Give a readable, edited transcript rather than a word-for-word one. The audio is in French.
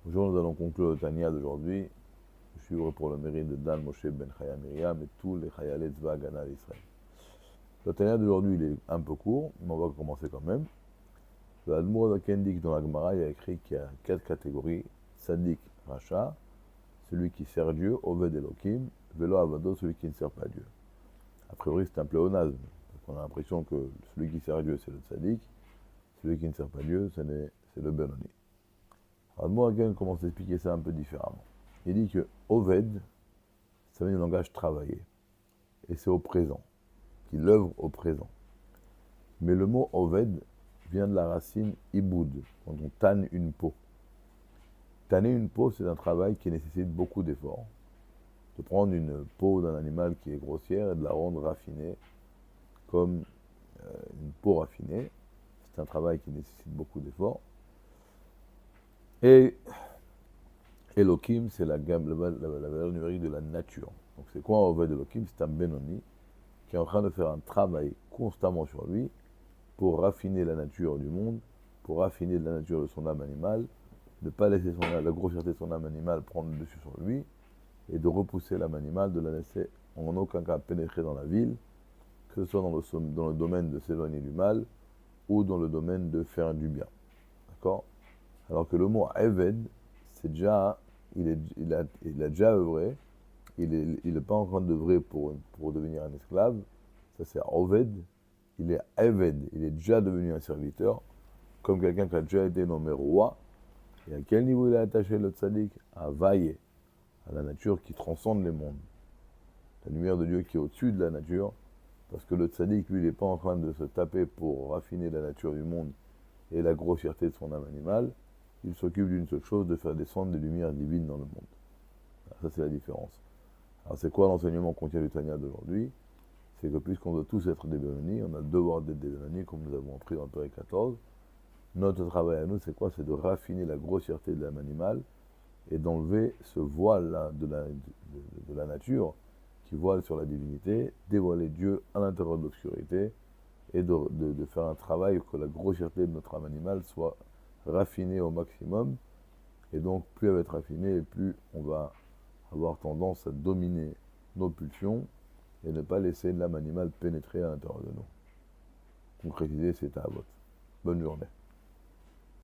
Aujourd'hui, nous allons conclure le Tania d'aujourd'hui. Je suis heureux pour le mérite de Dan Moshe Ben Chaya Miriam et tous les Chayalet Tzva Hagana d'Israël. Le Tania d'aujourd'hui, il est un peu court, mais on va commencer quand même. Le Admour Zaken dit que dans la Gemara, il y a écrit qu'il y a 4 catégories. Tzadik, Racha, celui qui sert Dieu, Oved Elohim, Velo Avado, celui qui ne sert pas Dieu. A priori, c'est un pléonasme. On a l'impression que celui qui sert Dieu, c'est le Tzadik, celui qui ne sert pas Dieu, c'est le Benoni. Alors, Zaken commence à expliquer ça un peu différemment. Il dit que Oved, ça vient du langage travailler. Et c'est au présent, qu'il œuvre au présent. Mais le mot Oved vient de la racine Iboud, quand on tanne une peau. Tanner une peau, c'est un travail qui nécessite beaucoup d'efforts. De prendre une peau d'un animal qui est grossière et de la rendre raffinée, comme une peau raffinée, c'est un travail qui nécessite beaucoup d'efforts. Et Elohim, c'est la valeur numérique de la nature. Donc c'est quoi un Oved Elohim? C'est un Benoni qui est en train de faire un travail constamment sur lui pour raffiner la nature du monde, pour raffiner la nature de son âme animale, ne pas laisser la grossièreté de son âme animale prendre le dessus sur lui, et de repousser l'âme animale, de la laisser en aucun cas pénétrer dans la ville, que ce soit dans le domaine de s'éloigner du mal, ou dans le domaine de faire du bien. D'accord? Alors que le mot Eved, c'est déjà, il a déjà œuvré, il n'est pas en train d'œuvrer pour devenir un esclave, ça c'est Oved, il est Eved, il est déjà devenu un serviteur, comme quelqu'un qui a déjà été nommé roi. Et à quel niveau il est attaché le tzaddik? À Vaye, à la nature qui transcende les mondes. La lumière de Dieu qui est au-dessus de la nature, parce que le tzaddik, lui, il n'est pas en train de se taper pour raffiner la nature du monde et la grossièreté de son âme animale, il s'occupe d'une seule chose, de faire descendre des lumières divines dans le monde. Alors ça, c'est la différence. Alors c'est quoi l'enseignement qu'on tient du Tania d'aujourd'hui? C'est que puisqu'on doit tous être des Benoni, on a le devoir d'être des Benoni, comme nous avons appris dans le Père 14. Notre travail à nous, c'est quoi? C'est de raffiner la grossièreté de l'âme animale et d'enlever ce voile-là de la nature qui voile sur la divinité, dévoiler Dieu à l'intérieur de l'obscurité et de faire un travail que la grossièreté de notre âme animale soit raffinée au maximum. Et donc, plus elle va être raffinée, et plus on va avoir tendance à dominer nos pulsions et ne pas laisser l'âme animale pénétrer à l'intérieur de nous. Concrétiser, c'est à votre. Bonne journée.